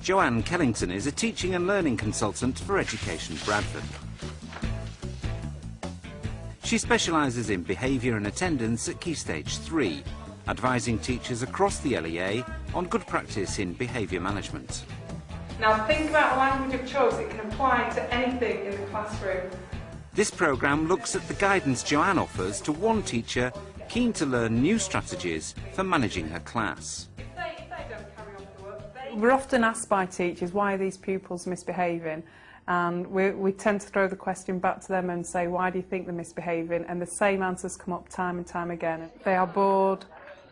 Joanne Kellington is a teaching and learning consultant for Education Bradford. She specialises in behaviour and attendance at Key Stage 3, advising teachers across the LEA on good practice in behaviour management. Now think about a language of choice. It can apply to anything in the classroom. This programme looks at the guidance Joanne offers to one teacher keen to learn new strategies for managing her class. We're often asked by teachers, why are these pupils misbehaving? And we tend to throw the question back to them and say, why do you think they're misbehaving? And the same answers come up time and time again. They are bored,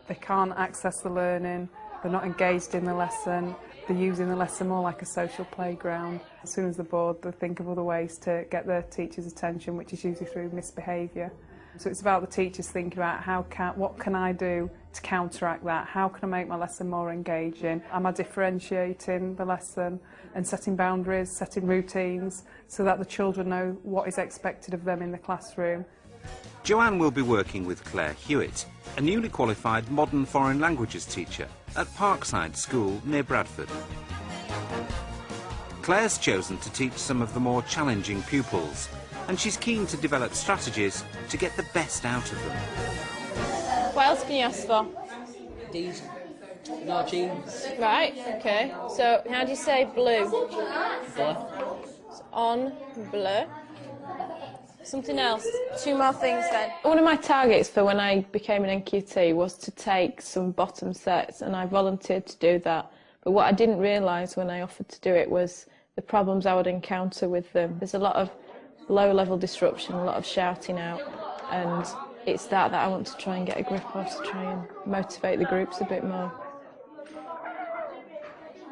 they can't access the learning, they're not engaged in the lesson, they're using the lesson more like a social playground. As soon as they're bored, they think of other ways to get their teacher's attention, which is usually through misbehaviour. So it's about the teachers thinking about what can I do to counteract that? How can I make my lesson more engaging? Am I differentiating the lesson and setting boundaries, setting routines so that the children know what is expected of them in the classroom? Joanne will be working with Claire Hewitt, a newly qualified modern foreign languages teacher at Parkside School near Bradford. Claire's chosen to teach some of the more challenging pupils, and she's keen to develop strategies to get the best out of them. What else can you ask for? These. No jeans. Right, okay. So, how do you say blue? Bleu. So, on, bleu. Something else. Two more things then. One of my targets for when I became an NQT was to take some bottom sets, and I volunteered to do that. But what I didn't realise when I offered to do it was the problems I would encounter with them. There's a lot of low-level disruption, a lot of shouting out, and it's that I want to try and get a grip of, to try and motivate the groups a bit more.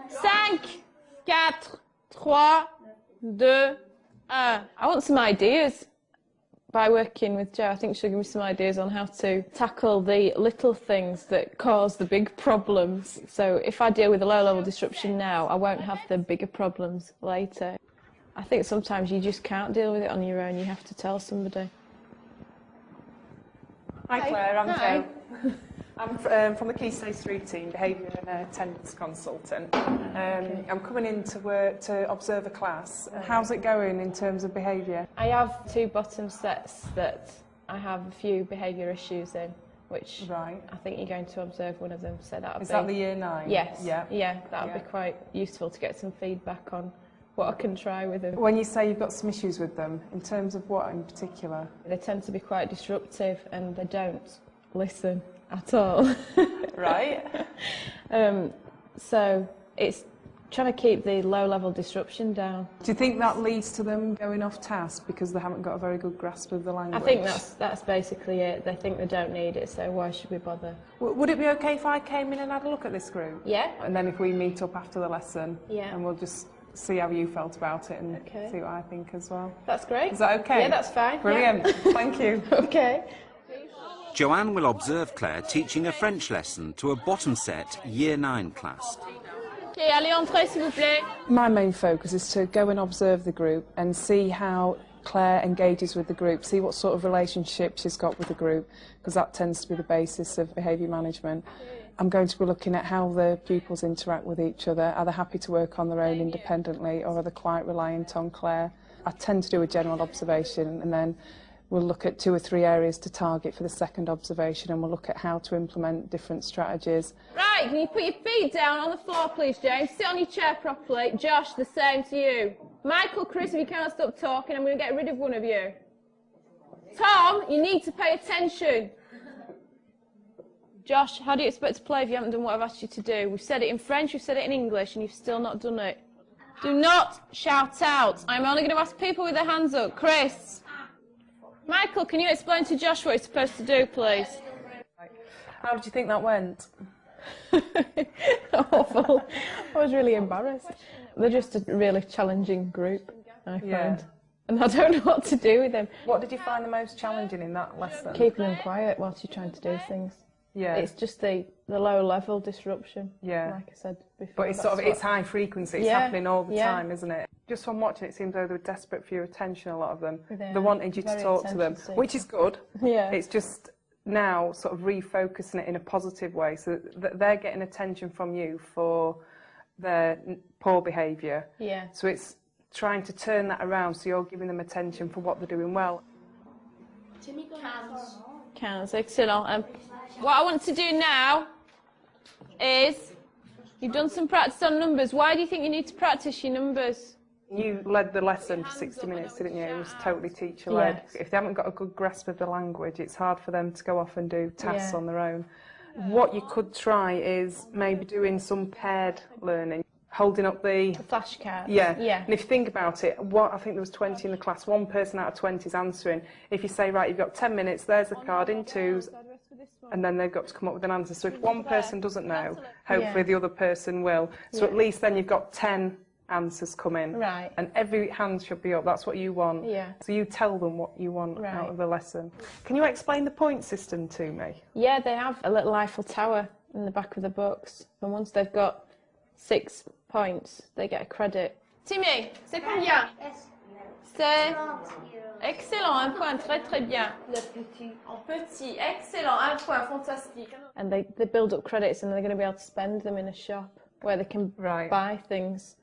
5, 4, 3, 2, 1. I want some ideas. By working with Jo, I think she'll give me some ideas on how to tackle the little things that cause the big problems. So if I deal with a low-level disruption now, I won't have the bigger problems later. I think sometimes you just can't deal with it on your own, you have to tell somebody. Hi Claire, I'm Hi. Jo. I'm from the Key Stage 3 team, behaviour and attendance consultant. I'm coming in to work to observe a class. How's it going in terms of behaviour? I have 2 bottom sets that I have a few behaviour issues in, which Right. I think you're going to observe one of them, so that'll be... Is that the year 9? Yes, Yeah. that'll be quite useful to get some feedback on what I can try with them. When you say you've got some issues with them, in terms of what in particular? They tend to be quite disruptive and they don't listen at all. Right. So it's trying to keep the low-level disruption down. Do you think that leads to them going off task because they haven't got a very good grasp of the language? I think that's basically it. They think they don't need it, so why should we bother? Would it be okay if I came in and had a look at this group? Yeah. And then if we meet up after the lesson, Yeah. and we'll just see how you felt about it and Okay. see what I think as well. That's great. Is that okay? Yeah, that's fine. Brilliant. Yeah. Thank you. Okay. Joanne will observe Claire teaching a French lesson to a bottom set Year 9 class. Okay, allez entrer s'il vous plaît. My main focus is to go and observe the group and see how Claire engages with the group, see what sort of relationship she's got with the group, because that tends to be the basis of behaviour management. I'm going to be looking at how the pupils interact with each other. Are they happy to work on their own independently, or are they quite reliant on Claire? I tend to do a general observation, and then we'll look at 2 or 3 areas to target for the second observation, and we'll look at how to implement different strategies. Right, can you put your feet down on the floor, please, James? Sit on your chair properly. Josh, the same to you. Michael, Chris, if you can't stop talking, I'm going to get rid of one of you. Tom, you need to pay attention. Josh, how do you expect to play if you haven't done what I've asked you to do? We've said it in French, we've said it in English, and you've still not done it. Do not shout out. I'm only going to ask people with their hands up. Chris. Michael, can you explain to Josh what he's supposed to do, please? How did you think that went? Awful. I was really embarrassed. They're just a really challenging group, I find. And I don't know what to do with them. What did you find the most challenging in that lesson? Keeping them quiet whilst you're trying to do things. Yeah. It's just the low-level disruption, Yeah. like I said before. But it's sort of, it's high frequency, it's happening all the Yeah. time, isn't it? Just from watching it, seems though they were desperate for your attention, a lot of them. They They wanted you to very talk to them, attention-seeking. which is good. Yeah. It's just now sort of refocusing it in a positive way, so that they're getting attention from you for their poor behaviour. Yeah. So it's trying to turn that around so you're giving them attention for what they're doing well. Counts, excellent. What I want to do now is, you've done some practice on numbers. Why do you think you need to practice your numbers? You led the lesson for 60 minutes, didn't you? It was totally teacher-led. Yes. If they haven't got a good grasp of the language, it's hard for them to go off and do tasks Yeah. on their own. What you could try is maybe doing some paired learning, holding up the Flashcards. Yeah. Yeah. And if you think about it, I think there was 20 in the class, one person out of 20 is answering. If you say, right, you've got 10 minutes, there's the card in twos, and then they've got to come up with an answer. So if one person doesn't know, hopefully the other person will. So at least then you've got 10 answers come in. Right. And every hand should be up. That's what you want. Yeah. So you tell them what you want out of the lesson. Can you explain the point system to me? Yeah, they have a little Eiffel Tower in the back of the books. And once they've got 6 points, they get a credit. Timmy, c'est combien? C'est excellent, un point, très très bien. Le petit. Petit, excellent, un point, fantastique. And they build up credits and they're going to be able to spend them in a shop where they can buy things.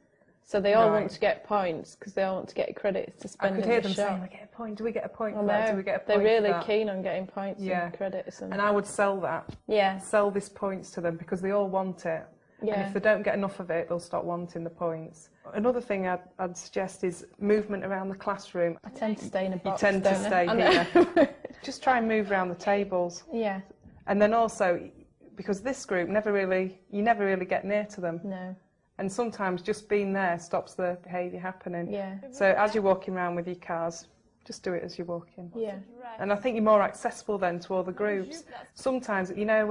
So they all want to get points because they all want to get credits to spend in the shop. I could hear them saying, we get a point, do we get a point for that? Do we get a point they're really for that? keen on getting points and credits. And I would sell that. Yeah. Sell this points to them because they all want it. Yeah. And if they don't get enough of it, they'll stop wanting the points. Another thing I'd suggest is movement around the classroom. I tend to stay in a box. You tend to stay here. Just try and move around the tables. Yeah. And then also, because this group you never really get near to them. No. And sometimes just being there stops the behaviour happening. Yeah. So as you're walking around with your cars, just do it as you're walking. Yeah. And I think you're more accessible then to all the groups. Sometimes, you know,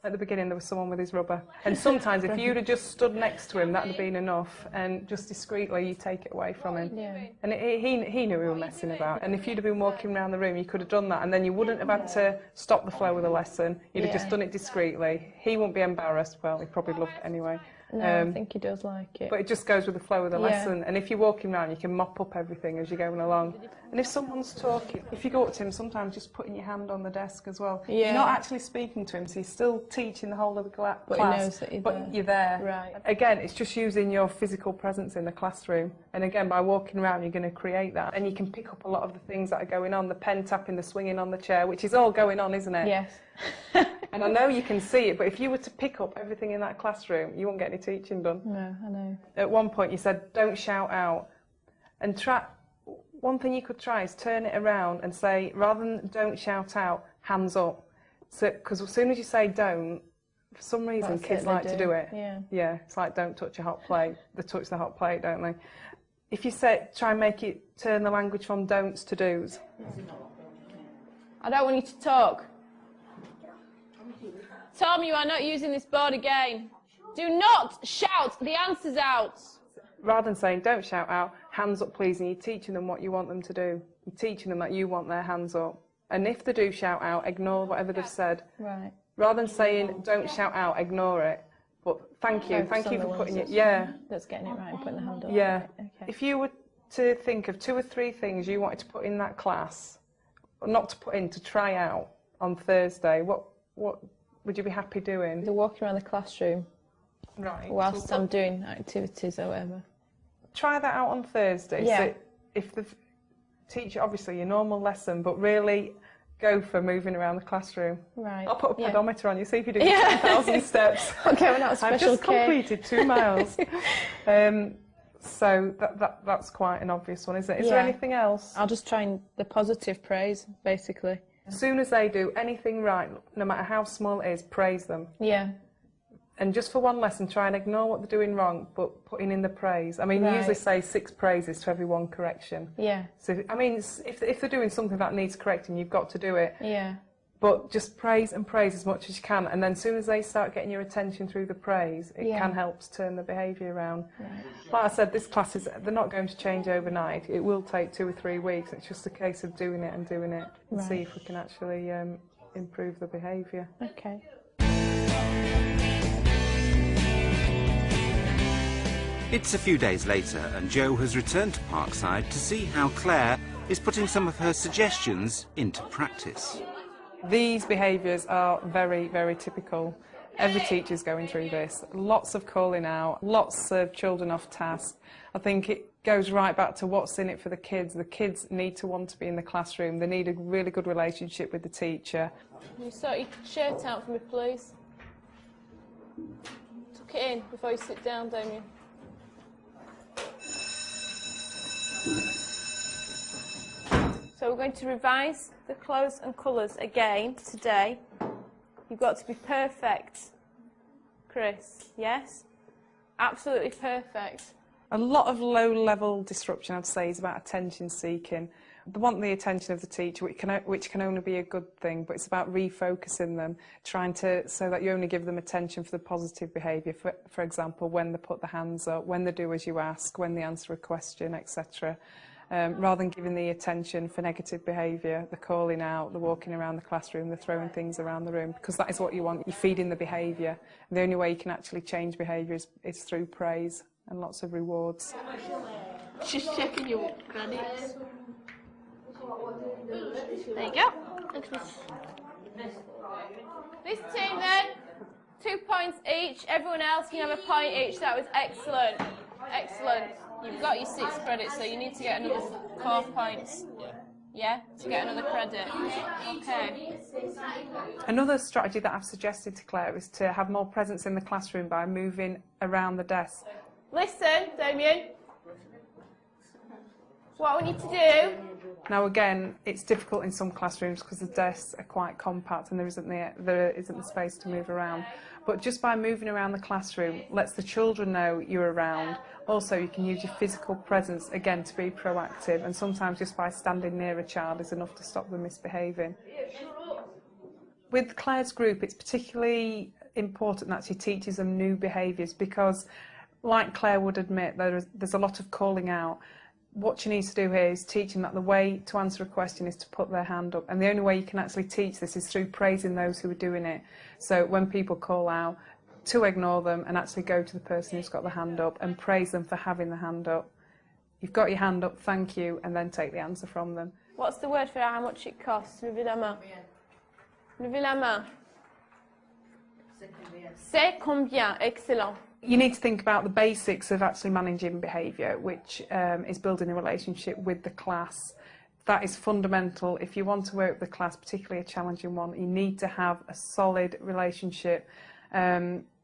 at the beginning there was someone with his rubber. And sometimes if you'd have just stood next to him, that would have been enough. And just discreetly, you take it away from him. Yeah. And he knew we were messing about. And if you'd have been walking around the room, you could have done that. And then you wouldn't have had to stop the flow of the lesson. You'd have just done it discreetly. He wouldn't be embarrassed. Well, he probably loved it anyway. No, I think he does like it. But it just goes with the flow of the lesson. And if you're walking around, you can mop up everything as you're going along. And if someone's talking, if you go up to him, sometimes just putting your hand on the desk as well. Yeah. You're not actually speaking to him, so he's still teaching the whole of the class. But he knows that you're there. Right. Again, it's just using your physical presence in the classroom. And again, by walking around, you're going to create that. And you can pick up a lot of the things that are going on, the pen tapping, the swinging on the chair, which is all going on, isn't it? Yes. And I know you can see it, but if you were to pick up everything in that classroom, you won't get any teaching done. No, I know. At one point you said, don't shout out. And one thing you could try is turn it around and say, rather than don't shout out, hands up. So, because as soon as you say don't, for some reason kids like to do it. Yeah, it's like don't touch a hot plate. They touch the hot plate, don't they? If you try and make it turn the language from don'ts to do's. I don't want you to talk. Tom, you are not using this board again. Do not shout the answers out. Rather than saying don't shout out, hands up please, and you're teaching them what you want them to do. You're teaching them that you want their hands up. And if they do shout out, ignore whatever they've said. Right. Rather than saying don't shout out, ignore it. But thank you for putting it. Yeah. That's getting it right and putting the hand up. Yeah. Okay. If you were to think of 2 or 3 things you wanted to put in that class, or not to put in, to try out on Thursday, what would you be happy doing? They're walking around the classroom. Right. Whilst I'm doing activities or whatever. Try that out on Thursday. Yeah. So if the teacher, obviously your normal lesson, but really go for moving around the classroom. Right. I'll put a pedometer on you, see if you do 10,000 steps. Okay, well, that's I've just completed 2 miles. So that's quite an obvious one, isn't it? Is there anything else? I'll just try the positive praise, basically. As soon as they do anything right, no matter how small it is, praise them. Yeah. And just for one lesson, try and ignore what they're doing wrong, but putting in the praise. I mean, you usually say 6 praises to every 1 correction. Yeah. So, I mean, if they're doing something that needs correcting, you've got to do it. Yeah. But just praise and praise as much as you can. And then as soon as they start getting your attention through the praise, it can help to turn the behaviour around. Right. Like I said, this class they're not going to change overnight. It will take 2 or 3 weeks. It's just a case of doing it and see if we can actually improve the behaviour. Okay. It's a few days later and Jo has returned to Parkside to see how Claire is putting some of her suggestions into practice. These behaviours are very, very typical. Every teacher's going through this. Lots of calling out, lots of children off task. I think it goes right back to what's in it for the kids. The kids need to want to be in the classroom. They need a really good relationship with the teacher. Can you sort your shirt out for me, please? Tuck it in before you sit down, Damien. So we're going to revise the clothes and colours again today. You've got to be perfect, Chris, yes? Absolutely perfect. A lot of low-level disruption, I'd say, is about attention-seeking. They want the attention of the teacher, which can only be a good thing, but it's about refocusing them, so that you only give them attention for the positive behaviour. For example, when they put their hands up, when they do as you ask, when they answer a question, etc. Rather than giving the attention for negative behaviour, the calling out, the walking around the classroom, the throwing things around the room, because that is what you want. You're feeding the behaviour. The only way you can actually change behaviour is through praise and lots of rewards. Just checking your credits. There you go. This team then, 2 points each. Everyone else can have a point each. That was excellent. Excellent. You've got your 6 credits, so you need to get another 4 points. Yeah, to get another credit. Okay. Another strategy that I've suggested to Claire is to have more presence in the classroom by moving around the desk. Listen, Damien. What we need to do. Now again, it's difficult in some classrooms because the desks are quite compact and there isn't the space to move around. But just by moving around the classroom lets the children know you're around. Also, you can use your physical presence again to be proactive, and sometimes just by standing near a child is enough to stop them misbehaving. With Claire's group, it's particularly important that she teaches them new behaviours because, like Claire would admit, there's a lot of calling out. What you need to do here is teach them that the way to answer a question is to put their hand up, and the only way you can actually teach this is through praising those who are doing it. So when people call out, to ignore them and actually go to the person who's got the hand up and praise them for having the hand up. You've got your hand up, thank you, and then take the answer from them. What's the word for how much it costs? Levez la main. Levez la main. C'est combien? Excellent. You need to think about the basics of actually managing behaviour, which is building a relationship with the class. That is fundamental. If you want to work with the class, particularly a challenging one, you need to have a solid relationship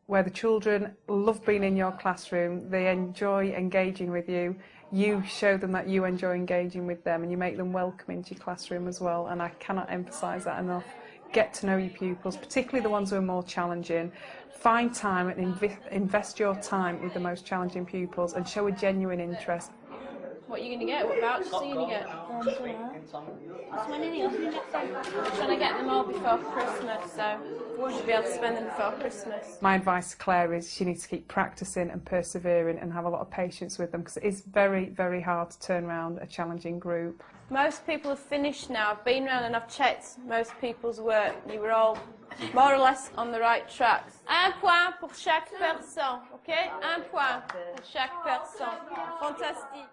where the children love being in your classroom, they enjoy engaging with you, you show them that you enjoy engaging with them, and you make them welcome into your classroom as well. And I cannot emphasise that enough. Get to know your pupils, particularly the ones who are more challenging. Find time and invest your time with the most challenging pupils and show a genuine interest. What are you going to get? What vouchers are you going to get? I'm trying to get them all before Christmas, so we should be able to spend them before Christmas. My advice to Claire is she needs to keep practising and persevering and have a lot of patience with them, because it is very, very hard to turn around a challenging group. Most people have finished now. I've been around and I've checked most people's work. You were all more or less on the right track. 1 point pour chaque personne, okay? 1 point pour chaque personne. Fantastique.